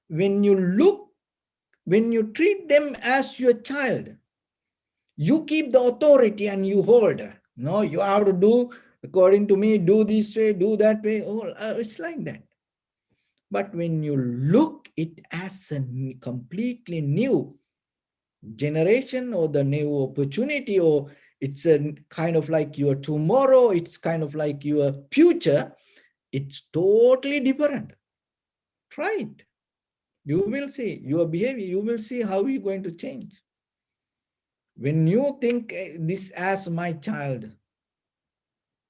When you treat them as your child, you keep the authority and you hold. No, you have to do according to me, do this way, do that way. Oh, it's like that. But when you look it as a completely new generation or the new opportunity, or it's a kind of like your tomorrow, it's kind of like your future, it's totally different. Try it. You will see your behavior, you will see how you're going to change. When you think this as my child,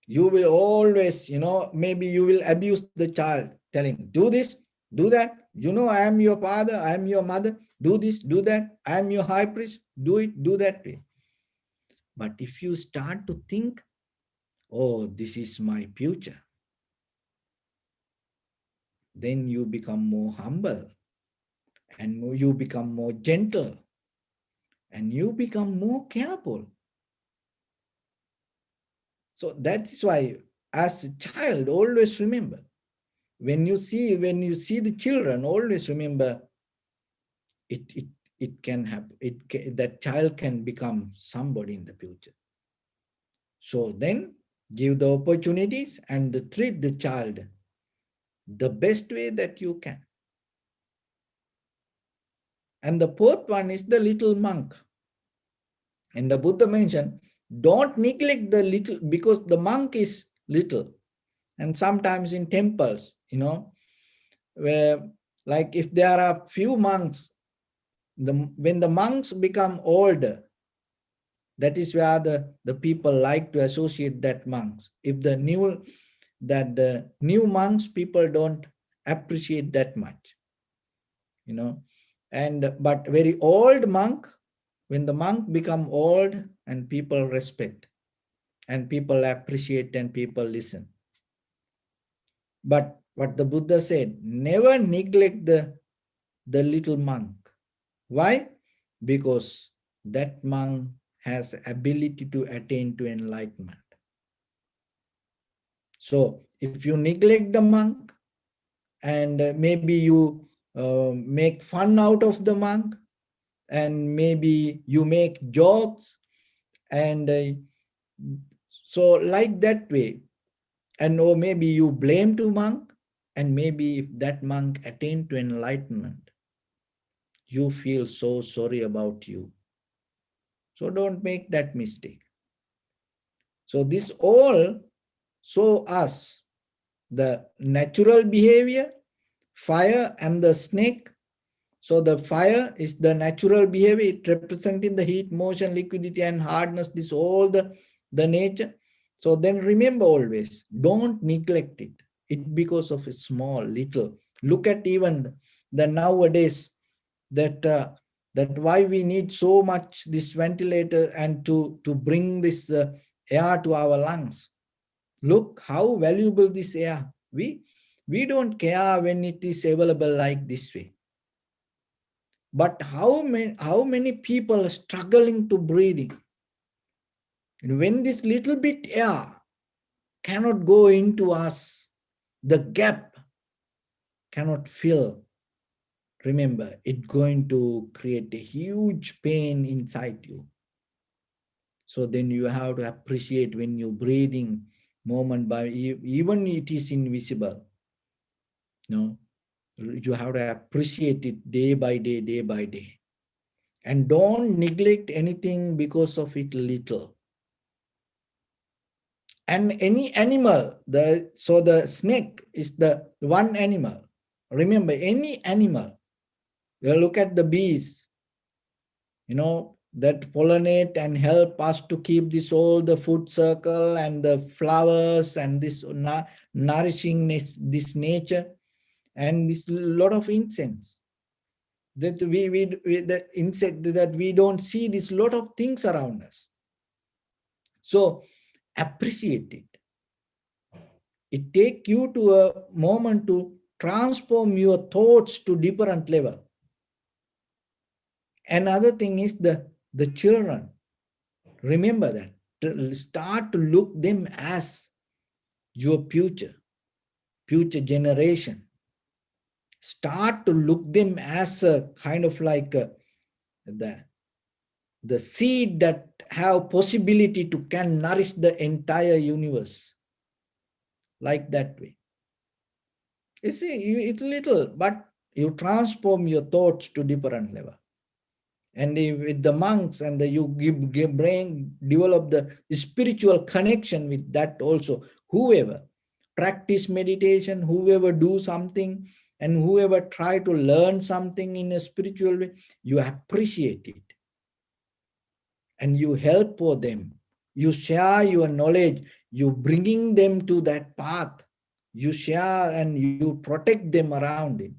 you will always, maybe you will abuse the child, telling, do this, do that. I am your father, I am your mother. Do this, do that. I am your high priest. Do it, do that way. But if you start to think, oh, this is my future, then you become more humble, and you become more gentle, and you become more careful. So that is why, as a child, always remember, when you see the children, always remember, it can happen. That child can become somebody in the future. So then give the opportunities and treat the child the best way that you can. And the fourth one is the little monk. And the Buddha mentioned, don't neglect the little, because the monk is little. And sometimes in temples, where, like, if there are few monks, when the monks become older, that is where the people like to associate that monks. If the new monks, people don't appreciate that much, but very old monk, when the monk become old, and people respect, and people appreciate, and people listen. But what the Buddha said, never neglect the little monk. Why? Because that monk has ability to attain to enlightenment. So if you neglect the monk, and maybe you make fun out of the monk, and maybe you make jokes, and so like that way. And or maybe you blame to monk, and maybe if that monk attained to enlightenment, you feel so sorry about you. So don't make that mistake. So this all show us the natural behavior, fire and the snake. So the fire is the natural behavior, it representing the heat, motion, liquidity, and hardness, this all the nature. So then remember always, don't neglect it. It because of a small, little. Look at even the nowadays that that why we need so much this ventilator and to bring this air to our lungs. Look how valuable this air. We don't care when it is available like this way. But how many people are struggling to breathing? And when this little bit air cannot go into us, the gap cannot fill. Remember, it's going to create a huge pain inside you. So then you have to appreciate when you're breathing moment by even it is invisible. No, you have to appreciate it day by day, day by day. And don't neglect anything because of it little. And any animal, so the snake is the one animal. Remember, any animal, you look at the bees, that pollinate and help us to keep this all the food circle and the flowers and this nourishing this nature, and this lot of incense that we the insect that we don't see, this lot of things around us. So appreciate it. It take you to a moment to transform your thoughts to different level. Another thing is the children. Remember that. Start to look them as your future generation. Start to look them as a kind of like the seed that have possibility to can nourish the entire universe. Like that way. You see, it's little, but you transform your thoughts to different level. And with the monks and you develop the spiritual connection with that also. Whoever practice meditation, whoever do something, and whoever try to learn something in a spiritual way, you appreciate it. And you help for them. You share your knowledge. You bringing them to that path. You share and you protect them around it.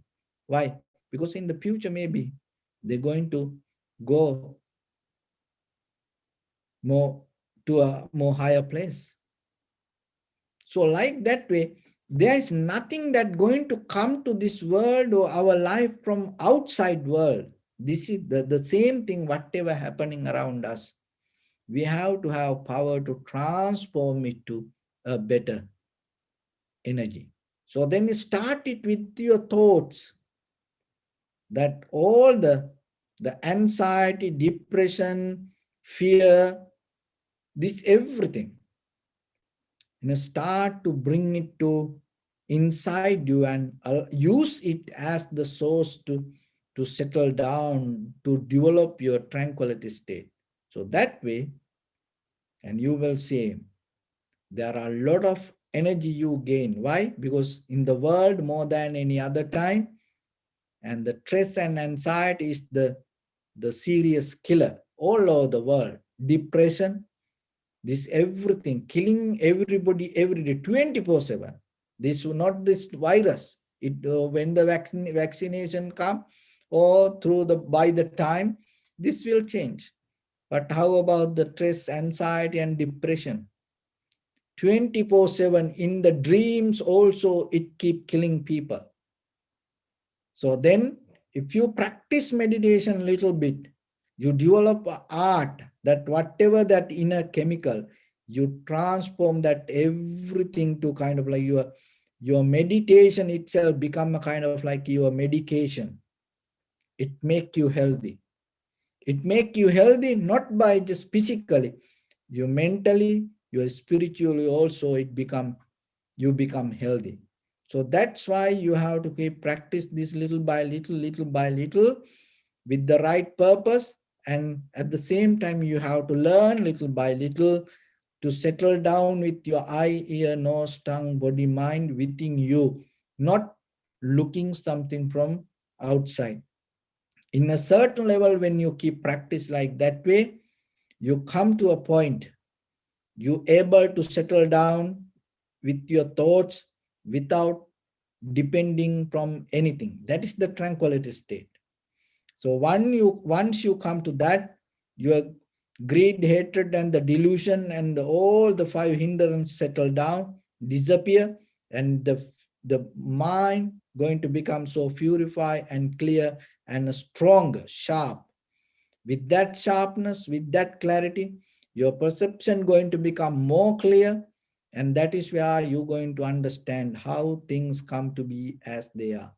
Why? Because in the future, maybe they're going to go more to a more higher place. So like that way, there is nothing that going to come to this world or our life from outside world. This is the same thing, whatever happening around us. We have to have power to transform it to a better energy. So then you start it with your thoughts, that all the anxiety, depression, fear, this everything, start to bring it to inside you and use it as the source to settle down, to develop your tranquility state. So that way, and you will see there are a lot of energy you gain. Why? Because in the world more than any other time, and the stress and anxiety is the serious killer all over the world. Depression, this everything, killing everybody every day, 24/7. This not this virus. It when the vaccination come, or through the by the time, this will change. But how about the stress, anxiety, and depression? 24/7 in the dreams also it keep killing people. So then if you practice meditation a little bit, you develop art, that whatever that inner chemical, you transform that everything to kind of like your meditation itself become a kind of like your medication. It make you healthy. It make you healthy not by just physically, you mentally, you spiritually also you become healthy. So that's why you have to keep practice this little by little, with the right purpose. And at the same time, you have to learn little by little to settle down with your eye, ear, nose, tongue, body, mind within you, not looking something from outside. In a certain level, when you keep practice like that way, you come to a point you able to settle down with your thoughts without depending from anything. That is the tranquility state. So once you come to that, your greed, hatred, and the delusion and all the five hindrances settle down, disappear, and the mind going to become so purified and clear and stronger, sharp. With that sharpness, with that clarity, your perception going to become more clear, and that is where you're going to understand how things come to be as they are.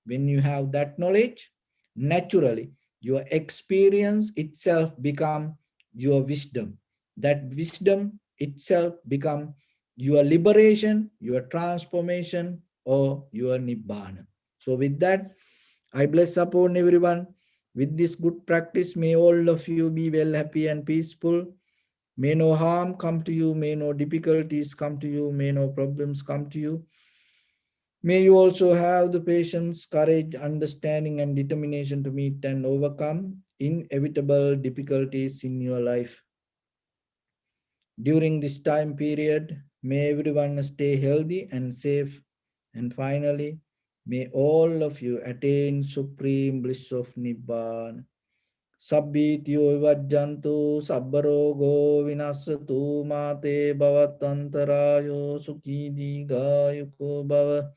When you have that knowledge, naturally your experience itself become your wisdom. That wisdom itself become your liberation, your transformation, or your nibbana. So with that, I bless upon everyone. With this good practice, may all of you be well, happy, and peaceful. May no harm come to you, may no difficulties come to you, may no problems come to you. May you also have the patience, courage, understanding, and determination to meet and overcome inevitable difficulties in your life. During this time period, may everyone stay healthy and safe. And finally, may all of you attain supreme bliss of Nibbana. Sabbityo vajjantu sabbarogo vinasatu mate bhavatantarayo sukhi digayuko bhava.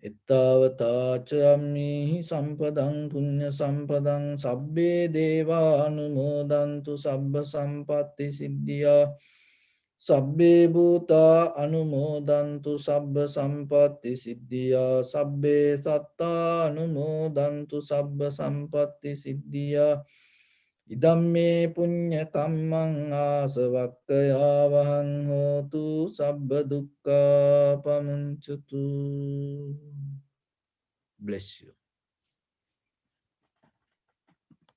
Ittavata chammihi sampadang punya sampadang sabbe deva anumodantu sabba sampatti siddhya. Sabbe bhuta anumodantu sabba sampatti siddhya. Sabbe satta anumodantu sabba sampatti siddhya. Idamme punya kammang asavakkaya vahang hotu sabba dukkha pamuncatu. Bless you.